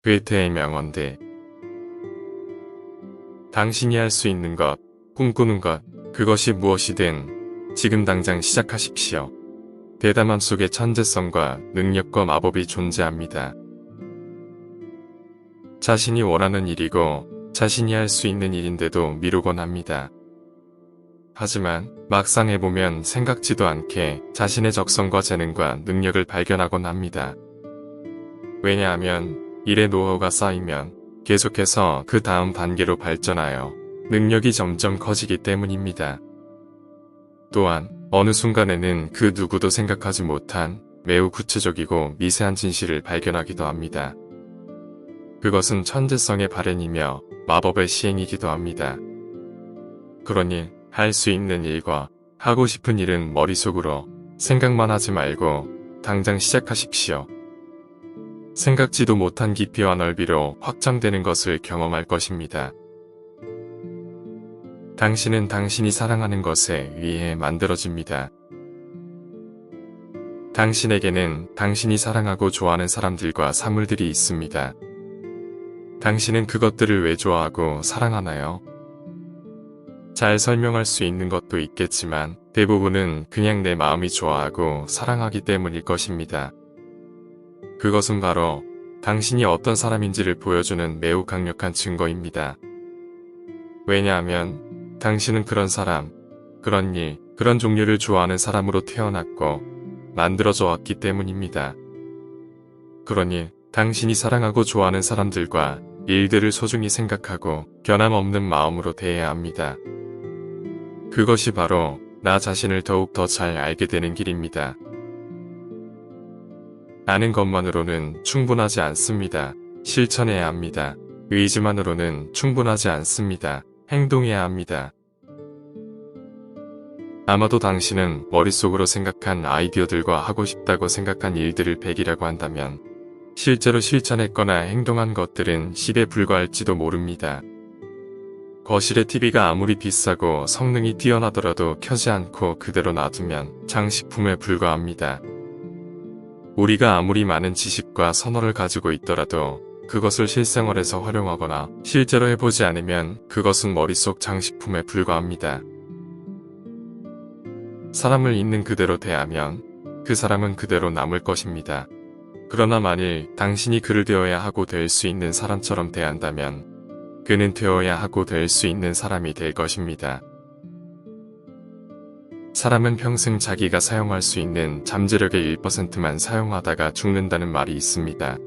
괴테의 명언들. 당신이 할 수 있는 것, 꿈꾸는 것, 그것이 무엇이든 지금 당장 시작하십시오. 대담함 속에 천재성과 능력과 마법이 존재합니다. 자신이 원하는 일이고 자신이 할 수 있는 일인데도 미루곤 합니다. 하지만 막상 해보면 생각지도 않게 자신의 적성과 재능과 능력을 발견하곤 합니다. 왜냐하면 일의 노하우가 쌓이면 계속해서 그 다음 단계로 발전하여 능력이 점점 커지기 때문입니다. 또한 어느 순간에는 그 누구도 생각하지 못한 매우 구체적이고 미세한 진실을 발견하기도 합니다. 그것은 천재성의 발현이며 마법의 시행이기도 합니다. 그러니 할 수 있는 일과 하고 싶은 일은 머릿속으로 생각만 하지 말고 당장 시작하십시오. 생각지도 못한 깊이와 넓이로 확장되는 것을 경험할 것입니다. 당신은 당신이 사랑하는 것에 의해 만들어집니다. 당신에게는 당신이 사랑하고 좋아하는 사람들과 사물들이 있습니다. 당신은 그것들을 왜 좋아하고 사랑하나요? 잘 설명할 수 있는 것도 있겠지만 대부분은 그냥 내 마음이 좋아하고 사랑하기 때문일 것입니다. 그것은 바로 당신이 어떤 사람인지를 보여주는 매우 강력한 증거입니다. 왜냐하면 당신은 그런 사람, 그런 일, 그런 종류를 좋아하는 사람으로 태어났고 만들어져 왔기 때문입니다. 그러니 당신이 사랑하고 좋아하는 사람들과 일들을 소중히 생각하고 변함없는 마음으로 대해야 합니다. 그것이 바로 나 자신을 더욱 더 잘 알게 되는 길입니다. 아는 것만으로는 충분하지 않습니다. 실천해야 합니다. 의지만으로는 충분하지 않습니다. 행동해야 합니다. 아마도 당신은 머릿속으로 생각한 아이디어들과 하고 싶다고 생각한 일들을 100이라고 한다면 실제로 실천했거나 행동한 것들은 10에 불과할지도 모릅니다. 거실의 TV가 아무리 비싸고 성능이 뛰어나더라도 켜지 않고 그대로 놔두면 장식품에 불과합니다. 우리가 아무리 많은 지식과 선호를 가지고 있더라도 그것을 실생활에서 활용하거나 실제로 해보지 않으면 그것은 머릿속 장식품에 불과합니다. 사람을 있는 그대로 대하면 그 사람은 그대로 남을 것입니다. 그러나 만일 당신이 그를 되어야 하고 될 수 있는 사람처럼 대한다면 그는 되어야 하고 될 수 있는 사람이 될 것입니다. 사람은 평생 자기가 사용할 수 있는 잠재력의 1%만 사용하다가 죽는다는 말이 있습니다.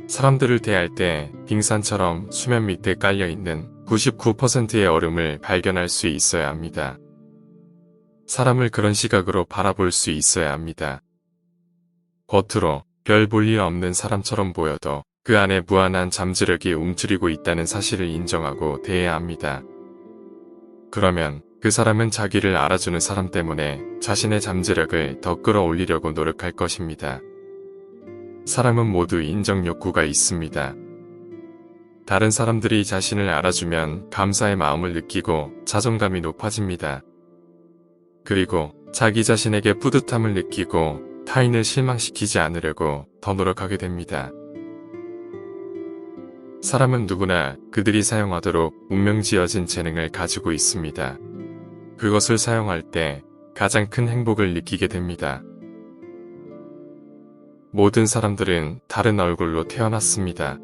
사람들을 대할 때 빙산처럼 수면 밑에 깔려있는 99%의 얼음을 발견할 수 있어야 합니다. 사람을 그런 시각으로 바라볼 수 있어야 합니다. 겉으로 별 볼 일 없는 사람처럼 보여도 그 안에 무한한 잠재력이 움츠리고 있다는 사실을 인정하고 대해야 합니다. 그러면 그 사람은 자기를 알아주는 사람 때문에 자신의 잠재력을 더 끌어올리려고 노력할 것입니다. 사람은 모두 인정 욕구가 있습니다. 다른 사람들이 자신을 알아주면 감사의 마음을 느끼고 자존감이 높아집니다. 그리고 자기 자신에게 뿌듯함을 느끼고 타인을 실망시키지 않으려고 더 노력하게 됩니다. 사람은 누구나 그들이 사용하도록 운명지어진 재능을 가지고 있습니다. 그것을 사용할 때 가장 큰 행복을 느끼게 됩니다. 모든 사람들은 다른 얼굴로 태어났습니다.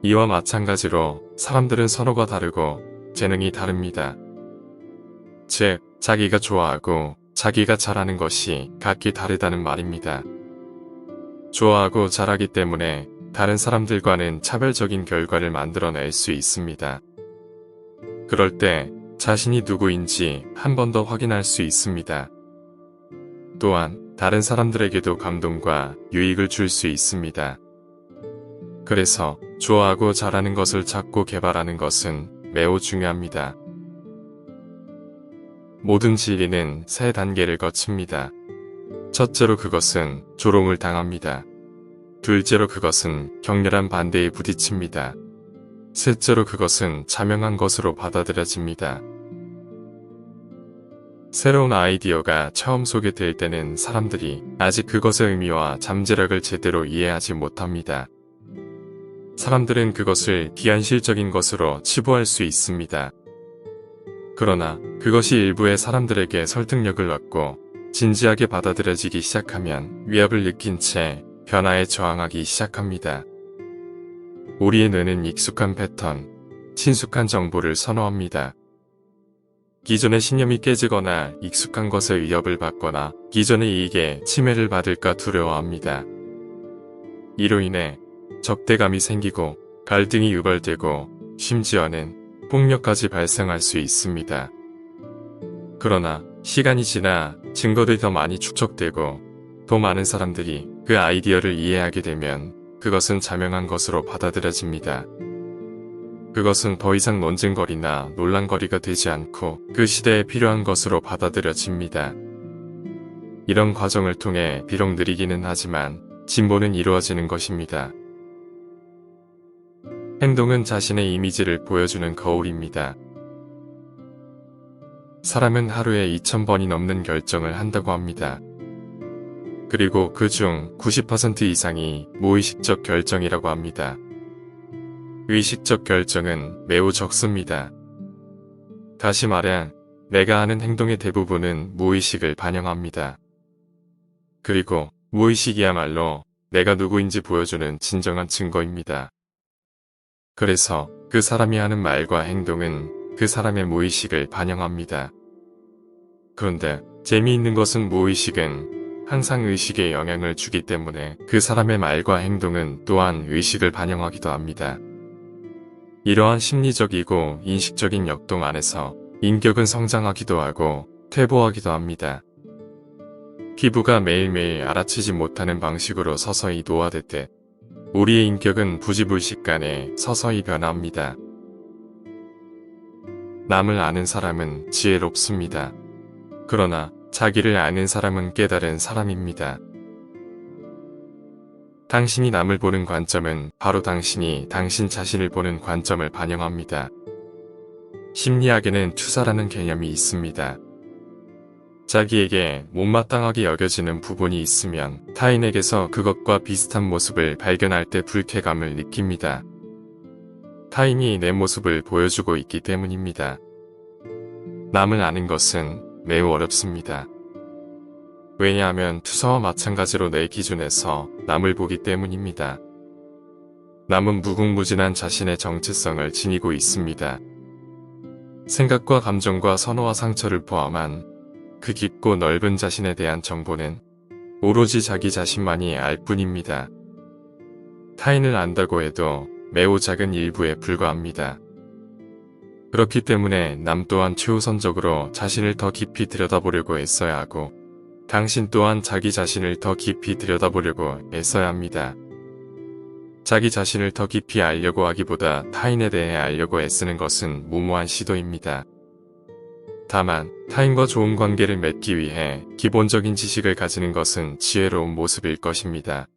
이와 마찬가지로 사람들은 선호가 다르고 재능이 다릅니다. 즉, 자기가 좋아하고 자기가 잘하는 것이 각기 다르다는 말입니다. 좋아하고 잘하기 때문에 다른 사람들과는 차별적인 결과를 만들어낼 수 있습니다. 그럴 때 자신이 누구인지 한 번 더 확인할 수 있습니다. 또한 다른 사람들에게도 감동과 유익을 줄 수 있습니다. 그래서 좋아하고 잘하는 것을 찾고 개발하는 것은 매우 중요합니다. 모든 진리는 3단계를 거칩니다. 첫째로 그것은 조롱을 당합니다. 둘째로 그것은 격렬한 반대에 부딪힙니다. 셋째로 그것은 자명한 것으로 받아들여집니다. 새로운 아이디어가 처음 소개될 때는 사람들이 아직 그것의 의미와 잠재력을 제대로 이해하지 못합니다. 사람들은 그것을 비현실적인 것으로 치부할 수 있습니다. 그러나 그것이 일부의 사람들에게 설득력을 얻고 진지하게 받아들여지기 시작하면 위협을 느낀 채 변화에 저항하기 시작합니다. 우리의 뇌는 익숙한 패턴, 친숙한 정보를 선호합니다. 기존의 신념이 깨지거나 익숙한 것에 위협을 받거나 기존의 이익에 침해를 받을까 두려워합니다. 이로 인해 적대감이 생기고 갈등이 유발되고 심지어는 폭력까지 발생할 수 있습니다. 그러나 시간이 지나 증거들이 더 많이 축적되고 더 많은 사람들이 그 아이디어를 이해하게 되면 그것은 자명한 것으로 받아들여집니다. 그것은 더 이상 논쟁거리나 논란거리가 되지 않고 그 시대에 필요한 것으로 받아들여집니다. 이런 과정을 통해 비록 느리기는 하지만 진보는 이루어지는 것입니다. 행동은 자신의 이미지를 보여주는 거울입니다. 사람은 하루에 2000번이 넘는 결정을 한다고 합니다. 그리고 그중 90% 이상이 무의식적 결정이라고 합니다. 의식적 결정은 매우 적습니다. 다시 말해, 내가 하는 행동의 대부분은 무의식을 반영합니다. 그리고 무의식이야말로 내가 누구인지 보여주는 진정한 증거입니다. 그래서 그 사람이 하는 말과 행동은 그 사람의 무의식을 반영합니다. 그런데 재미있는 것은 무의식은 항상 의식에 영향을 주기 때문에 그 사람의 말과 행동은 또한 의식을 반영하기도 합니다. 이러한 심리적이고 인식적인 역동 안에서 인격은 성장하기도 하고 퇴보하기도 합니다. 피부가 매일매일 알아채지 못하는 방식으로 서서히 노화되듯 우리의 인격은 부지불식간에 서서히 변화합니다. 남을 아는 사람은 지혜롭습니다. 그러나 자기를 아는 사람은 깨달은 사람입니다. 당신이 남을 보는 관점은 바로 당신이 당신 자신을 보는 관점을 반영합니다. 심리학에는 투사라는 개념이 있습니다. 자기에게 못마땅하게 여겨지는 부분이 있으면 타인에게서 그것과 비슷한 모습을 발견할 때 불쾌감을 느낍니다. 타인이 내 모습을 보여주고 있기 때문입니다. 남을 아는 것은 매우 어렵습니다. 왜냐하면 투사와 마찬가지로 내 기준에서 남을 보기 때문입니다. 남은 무궁무진한 자신의 정체성을 지니고 있습니다. 생각과 감정과 선호와 상처를 포함한 그 깊고 넓은 자신에 대한 정보는 오로지 자기 자신만이 알 뿐입니다. 타인을 안다고 해도 매우 작은 일부에 불과합니다. 그렇기 때문에 남 또한 최우선적으로 자신을 더 깊이 들여다보려고 애써야 하고 당신 또한 자기 자신을 더 깊이 들여다보려고 애써야 합니다. 자기 자신을 더 깊이 알려고 하기보다 타인에 대해 알려고 애쓰는 것은 무모한 시도입니다. 다만 타인과 좋은 관계를 맺기 위해 기본적인 지식을 가지는 것은 지혜로운 모습일 것입니다.